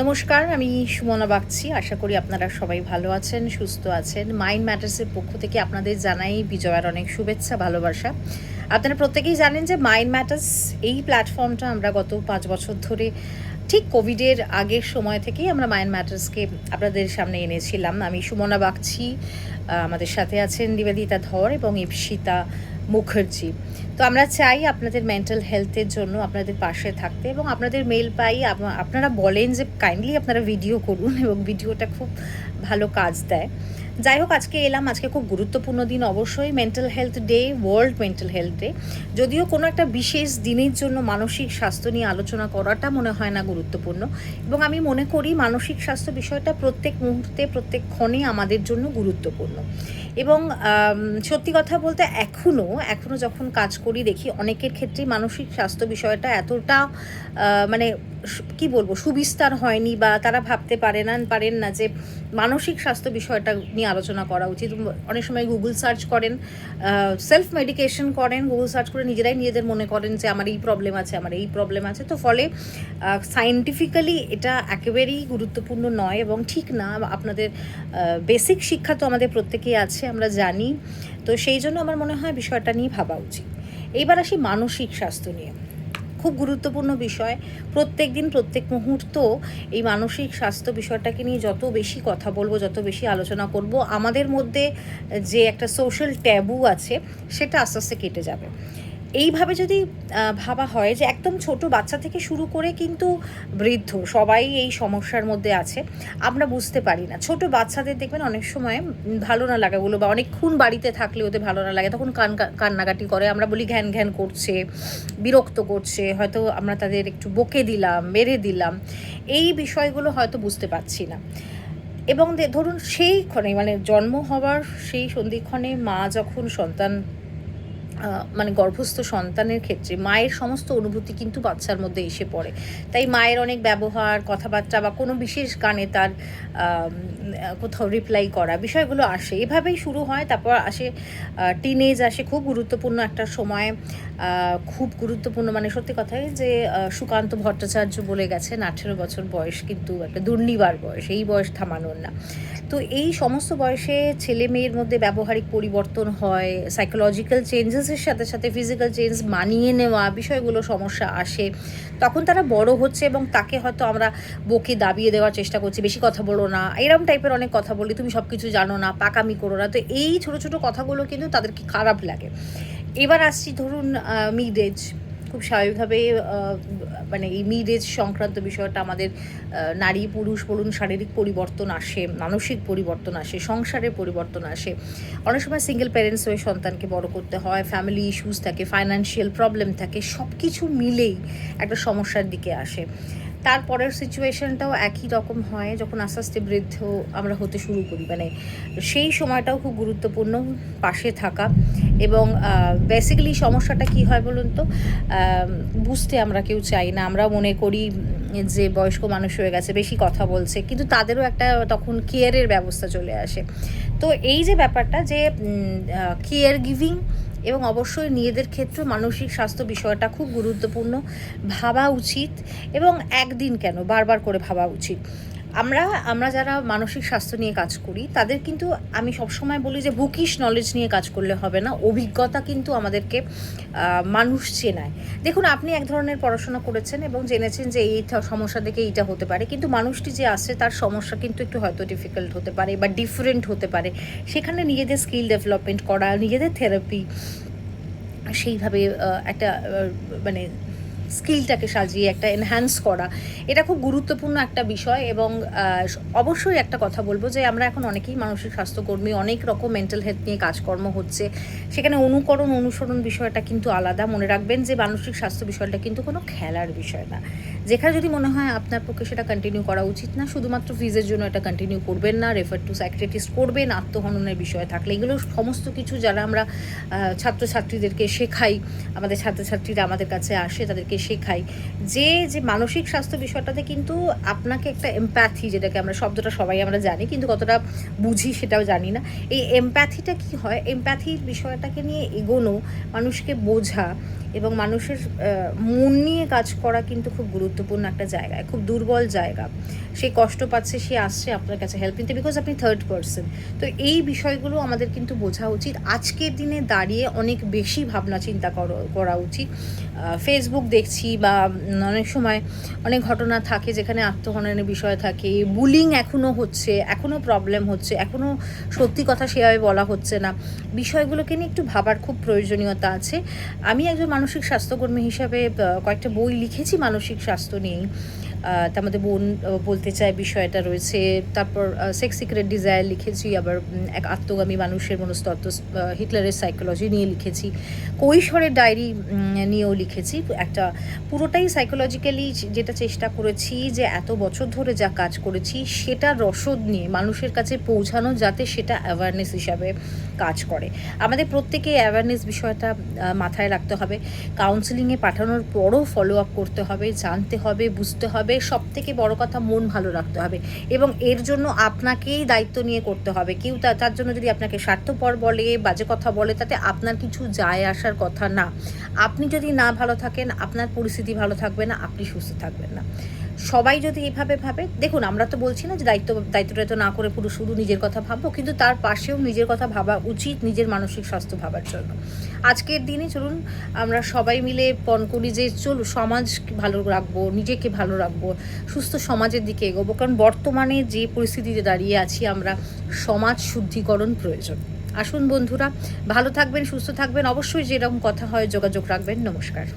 নমস্কার, আমি সুমনা বাগচি। আশা করি আপনারা সবাই ভালো আছেন, সুস্থ আছেন। মাইন্ড ম্যাটার্সের পক্ষ থেকে আপনাদের জানাই বিজয়ার অনেক শুভেচ্ছা, ভালোবাসা। আপনারা প্রত্যেকেই জানেন যে মাইন্ড ম্যাটার্স এই প্ল্যাটফর্মটা আমরা গত ৫ বছর ধরে ঠিক কোভিডের আগের সময় থেকেই আমরা মাইন্ড ম্যাটার্সকে আপনাদের সামনে এনেছিলাম। আমি সুমনা বাগচি, আমাদের সাথে আছেন নিবেদিতা ধর এবং ইপসিতা মুখার্জি। তো আমরা চাই আপনাদের মেন্টাল হেলথের জন্য আপনাদের পাশে থাকতে, এবং আপনাদের মেল পাই, আপনারা বলেন যে কাইন্ডলি আপনারা ভিডিও করুন এবং ভিডিওটা খুব ভালো কাজ দেয়। যাই হোক, আজকে এলাম। আজকে খুব গুরুত্বপূর্ণ দিন, অবশ্যই mental health day, world mental health day. যদিও কোনো একটা বিশেষ দিনের জন্য মানসিক স্বাস্থ্য নিয়ে আলোচনা করাটা মনে হয় না গুরুত্বপূর্ণ, এবং আমি মনে করি মানসিক স্বাস্থ্য বিষয়টা প্রত্যেক মুহূর্তে, প্রত্যেক ক্ষণে আমাদের জন্য গুরুত্বপূর্ণ। এবং সত্যি কথা বলতে এখনও যখন কাজ করি দেখি অনেকের ক্ষেত্রেই মানসিক স্বাস্থ্য বিষয়টা এতটা মানে কি বলবো, সুবিস্তার হয়নি, বা তারা ভাবতে পারেন না যে মানসিক স্বাস্থ্য বিষয়টা নিয়ে আলোচনা করা উচিত। অনেক সময় গুগল সার্চ করেন, সেলফ মেডিকেশন করেন, গুগল সার্চ করে নিজেরাই নিজেদের মনে করেন যে আমার এই প্রবলেম আছে। তো ফলে সায়েন্টিফিক্যালি এটা একেবারেই গুরুত্বপূর্ণ নয় এবং ঠিক না। আপনাদের বেসিক শিক্ষা তো আমাদের প্রত্যেকেই আছে, আমরা জানি। তো সেই জন্য আমার মনে হয় বিষয়টা নিয়ে ভাবা উচিত। এইবার আসি মানসিক স্বাস্থ্য নিয়ে। খুব গুরুত্বপূর্ণ বিষয়। প্রত্যেক দিন, প্রত্যেক মুহূর্ত এই মানসিক স্বাস্থ্য বিষয়টাকে নিয়ে যত বেশি কথা বলবো, যত বেশি আলোচনা করব, আমাদের মধ্যে যে একটা সোশ্যাল ট্যাবু আছে সেটা আস্তে আস্তে কেটে যাবে। এইভাবে যদি ভাবা হয় যে একদম ছোট বাচ্চা থেকে শুরু করে কিন্তু বৃদ্ধ সবাই এই সমস্যার মধ্যে আছে, আমরা বুঝতে পারি না। ছোট বাচ্চাদের দেখবেন অনেক সময় ভালো না লাগাগুলো, বা অনেকক্ষণ বাড়িতে থাকলে ওদের ভালো না লাগে, তখন কান্নাকাটি করে। আমরা বলি ঘ্যান ঘ্যান করছে, বিরক্ত করছে, হয়তো আমরা তাদের একটু বকে দিলাম, মেরে দিলাম। এই বিষয়গুলো হয়তো বুঝতে পারছি না। এবং ধরুন সেই ক্ষণে, মানে জন্ম হওয়ার সেই সন্ধিক্ষণে মা যখন মানে গর্ভস্থ সন্তানের ক্ষেত্রে মায়ের সমস্ত অনুভূতি কিন্তু বাচ্চার মধ্যে এসে পড়ে। তাই মায়ের অনেক ব্যবহার, কথাবার্তা, বা কোনো বিশেষ গানে তার কোথাও রিপ্লাই করা, বিষয়গুলো আসে। এভাবেই শুরু হয়। তারপর আসে টিনেজ, আসে খুব গুরুত্বপূর্ণ একটা সময়। খুব গুরুত্বপূর্ণ, মানে সত্যি কথাই যে সুকান্ত ভট্টাচার্য বলে গেছেন 18 বছর বয়স কিন্তু একটা দুর্নিবার বয়স, এই বয়স থামানোর না। তো এই সমস্ত বয়সে ছেলে মেয়ের মধ্যে ব্যবহারিক পরিবর্তন হয়, সাইকোলজিক্যাল চেঞ্জেসের সাথে সাথে ফিজিক্যাল চেঞ্জ মানিয়ে নেওয়া, বিষয়গুলো সমস্যা আসে। তখন তারা বড় হচ্ছে এবং তাকে হয়তো আমরা বকে দাবিয়ে দেওয়ার চেষ্টা করছি, বেশি কথা বলো না, এরকম টাইপের অনেক কথা বলি, তুমি সব কিছু জানো না, পাকামি করো না। তো এই ছোটো ছোটো কথাগুলো কিন্তু তাদেরকে খারাপ লাগে। এবার আসছি ধরুন মিড এজ। খুব স্বাভাবিকভাবেই মানে এই মিড এজ সংক্রান্ত বিষয়টা আমাদের নারী পুরুষ বলুন, শারীরিক পরিবর্তন আসে, মানসিক পরিবর্তন আসে, সংসারের পরিবর্তন আসে। অনেক সময় সিঙ্গেল প্যারেন্টস হয়ে সন্তানকে বড় করতে হয়, ফ্যামিলি ইস্যুস থাকে, ফাইন্যান্সিয়াল প্রবলেম থাকে, সব কিছু মিলেই একটা সমস্যার দিকে আসে। তারপরের সিচুয়েশনটাও একই রকম হয় যখন আস্তে আস্তে বৃদ্ধ আমরা হতে শুরু করি। মানে সেই সময়টাও খুব গুরুত্বপূর্ণ, পাশে থাকা। এবং বেসিক্যালি সমস্যাটা কি হয় বলুন তো, বুঝতে আমরা কেউ চাই না। আমরা মনে করি যে বয়স্ক মানুষ হয়ে গেছে, বেশি কথা বলছে, কিন্তু তাদেরও একটা তখন কেয়ারের ব্যবস্থা চলে আসে। তো এই যে ব্যাপারটা যে কেয়ার গিভিং, এবং অবশ্যই নিজেদের ক্ষেত্রে মানসিক স্বাস্থ্য বিষয়টা খুব গুরুত্বপূর্ণ, ভাবা উচিত। এবং একদিন কেন, বারবার করে ভাবা উচিত। আমরা যারা মানসিক স্বাস্থ্য নিয়ে কাজ করি তাদের কিন্তু আমি সবসময় বলি যে বুকিশ নলেজ নিয়ে কাজ করলে হবে না, অভিজ্ঞতা কিন্তু আমাদেরকে মানুষ চেনায়। দেখুন, আপনি এক ধরনের পড়াশোনা করেছেন এবং জেনেছেন যে এই সমস্যা থেকে এইটা হতে পারে, কিন্তু মানুষটি যে আসছে তার সমস্যা কিন্তু একটু হয়তো ডিফিকাল্ট হতে পারে বা ডিফারেন্ট হতে পারে। সেখানে নিজেদের স্কিল ডেভেলপমেন্ট করা, নিজেদের থেরাপি, সেইভাবে একটা মানে স্কিলটাকে সাজিয়ে একটা এনহ্যান্স করা, এটা খুব গুরুত্বপূর্ণ একটা বিষয়। এবং অবশ্যই একটা কথা বলবো যে আমরা এখন অনেকেই মানসিক স্বাস্থ্যকর্মী, অনেক রকম মেন্টাল হেলথ নিয়ে কাজকর্ম হচ্ছে। সেখানে অনুসরণ বিষয়টা কিন্তু আলাদা। মনে রাখবেন যে মানসিক স্বাস্থ্য বিষয়টা কিন্তু কোনো খেলার বিষয় না। যেখানে যদি মনে হয় আপনার পক্ষে সেটা কন্টিনিউ করা উচিত না, শুধুমাত্র ফিজের জন্য এটা কন্টিনিউ করবেন না, রেফার টু সাইকিয়াট্রিস্ট করবেন। আত্মহননের বিষয় থাকলে, এগুলো সমস্ত কিছু যারা আমরা ছাত্রছাত্রীদেরকে শেখাই, আমাদের ছাত্রছাত্রীরা আমাদের কাছে আসে, তাদেরকে শেখাই যে মানসিক স্বাস্থ্য বিষয়টাতে কিন্তু আপনাকে একটা এমপ্যাথি, যেটাকে আমরা শব্দটা সবাই আমরা জানি কিন্তু কতটা বুঝি সেটাও জানি না। এই এমপ্যাথিটা কি হয়, এমপ্যাথির বিষয়টাকে নিয়ে এগোনো, মানুষকে বোঝা, এবং মানুষের মন নিয়ে কাজ করা কিন্তু খুব গুরুত্বপূর্ণ একটা জায়গায়, খুব দুর্বল জায়গা। সে কষ্ট পাচ্ছে, সে আসছে আপনার কাছে হেল্প নিতে, বিকজ আপনি থার্ড পার্সন। তো এই বিষয়গুলো আমাদের কিন্তু বোঝা উচিত। আজকের দিনে দাঁড়িয়ে অনেক বেশি ভাবনা চিন্তা করা উচিত। ফেসবুক দেখছি বা অনেক সময় অনেক ঘটনা থাকে যেখানে আত্মহননের বিষয় থাকে, বুলিং এখনও হচ্ছে, এখনও প্রবলেম হচ্ছে, এখনও সত্যি কথা সেভাবে বলা হচ্ছে না। বিষয়গুলোকে নিয়ে একটু ভাবার খুব প্রয়োজনীয়তা আছে। আমি একজন মানসিক স্বাস্থ্যকর্মী হিসাবে কয়েকটা বই লিখেছি মানসিক স্বাস্থ্য নিয়েই। তার মধ্যে বোন বলতে চায় বিষয়টা রয়েছে। তারপর সেক্স সিক্রেট ডিজায়ার লিখেছি, আবার এক আত্মগামী মানুষের মনস্তত্ত্ব, হিটলারের সাইকোলজি নিয়ে লিখেছি, কৈশোরের ডায়েরি নিয়েও লিখেছি। একটা পুরোটাই সাইকোলজিক্যালি যেটা চেষ্টা করেছি যে এত বছর ধরে যা কাজ করেছি সেটার রসদ নিয়ে মানুষের কাছে পৌঁছানো, যাতে সেটা অ্যাওয়ারনেস হিসাবে কাজ করে। আমাদের প্রত্যেকে অ্যাওয়ারনেস বিষয়টা মাথায় রাখতে হবে। কাউন্সেলিংয়ে পাঠানোর পরও ফলো আপ করতে হবে, জানতে হবে, বুঝতে হবে। সবথেকে বড় কথা, মন ভালো রাখতে হবে এবং এর জন্য আপনাকেই দায়িত্ব নিয়ে করতে হবে। কেউ তার জন্য যদি আপনাকে স্বার্থপর বলে, বাজে কথা বলে, তাতে আপনার কিছু যায় আসার কথা না। আপনি যদি না ভালো থাকেন, আপনার পরিস্থিতি ভালো থাকবে না, আপনি সুস্থ থাকবেন না। সবাই যদি এভাবে ভাবে, দেখুন আমরা তো বলছি না যে দায়িত্বটা তো না করে পুরো শুধু নিজের কথা ভাববো, কিন্তু তার পাশেও নিজের কথা ভাবা উচিত, নিজের মানসিক স্বাস্থ্য ভাবার জন্য। আজকের দিনে চলুন আমরা সবাই মিলে পণ করি যে চলুন সমাজ ভালো রাখবো, নিজেকে ভালো রাখবো, সুস্থ সমাজের দিকে এগোবো। কারণ বর্তমানে যে পরিস্থিতিতে দাঁড়িয়ে আছি আমরা, সমাজ শুদ্ধিকরণ প্রয়োজন। আসুন বন্ধুরা, ভালো থাকবেন, সুস্থ থাকবেন, অবশ্যই যেরকম কথা হয় যোগাযোগ রাখবেন। নমস্কার।